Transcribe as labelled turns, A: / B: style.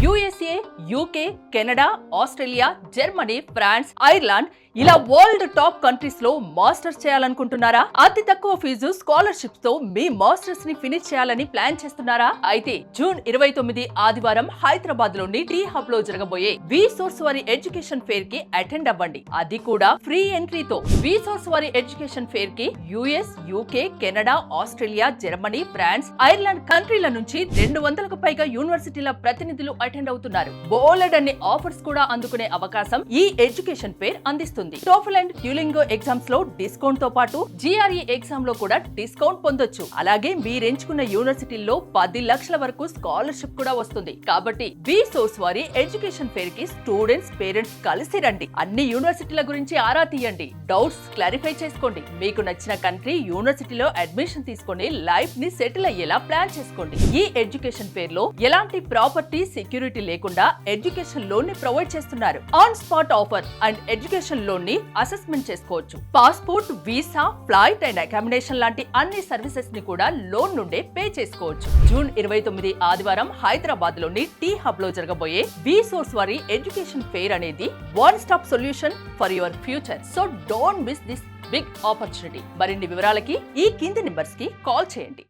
A: USA, UK, Canada, Australia, Germany, France, Ireland ఇలా world top countries లో masters చేయాలనుకుంటున్నారా? అతి తక్కువ ఫీజు స్కాలర్షిప్స్ తో మీ మాస్టర్స్ ని ఫినిష్ చేయాలని ప్లాన్ చేస్తున్నారా? అయితే జూన్ 29 ఆదివారం హైదరాబాద్ లోని టీ హబ్ లో జరగబోయే వి సోర్స్ వారి ఎడ్యుకేషన్ ఫేర్ కి అటెండ్ అవ్వండి. అది కూడా ఫ్రీ ఎంట్రీతో. వి సోర్స్ వారి ఎడ్యుకేషన్ ఫేర్ కి US, UK, Canada, Australia, Germany, France, Ireland కంట్రీల నుంచి 200కు పైగా యూనివర్సిటీల ప్రతినిధులు అటెండ్ అవుతున్నారు. బోలెడ్ అన్ని ఆఫర్స్ కూడా అందుకునే అవకాశం ఈ ఎడ్యుకేషన్ ఫేర్ అందిస్తుంది. టోఫెల్ అండ్ డ్యూలింగో ఎగ్జామ్స్ లో డిస్కౌంట్ తో పాటు జిఆర్ఈ ఎగ్జామ్ లో కూడా డిస్కౌంట్ పొందొచ్చు. అలాగే మీరెంచుకున్న యూనివర్సిటీల్లో 10 లక్షల వరకు స్కాలర్షిప్ కూడా వస్తుంది. కాబట్టి వి సోర్స్ వారి ఎడ్యుకేషన్ ఫేర్ కి స్టూడెంట్స్, పేరెంట్స్ కలిసి రండి. అన్ని యూనివర్సిటీల గురించి ఆరా తీయండి, డౌట్స్ క్లారిఫై చేసుకోండి. మీకు నచ్చిన కంట్రీ, యూనివర్సిటీలో అడ్మిషన్ తీసుకొని లైఫ్ ని సెటిల్ అయ్యేలా ప్లాన్ చేసుకోండి. ఈ ఎడ్యుకేషన్ ఫేర్ లో ఎలాంటి ప్రాపర్టీ సెక్యూరిటీ లేకుండా ఎడ్యుకేషన్ లోన్ ని ప్రొవైడ్ చేస్తున్నారు. On spot offer and education loan ని అసెస్మెంట్ చేసుకోవచ్చు. Passport, visa, flight and accommodation లాంటి అన్ని సర్వీసెస్ ని కూడా లోన్ నుండే పే చేసుకోవచ్చు. జూన్ 29 ఆదివారం హైదరాబాద్ లోని టీ హబ్ లో జరగబోయే వి సోర్స్ వారి ఎడ్యుకేషన్ ఫేర్ అనేది one stop solution for your future. So don't miss this big opportunity. మరిన్ని వివరాలకి ఈ కింది నెంబర్స్ కి కాల్ చేయండి.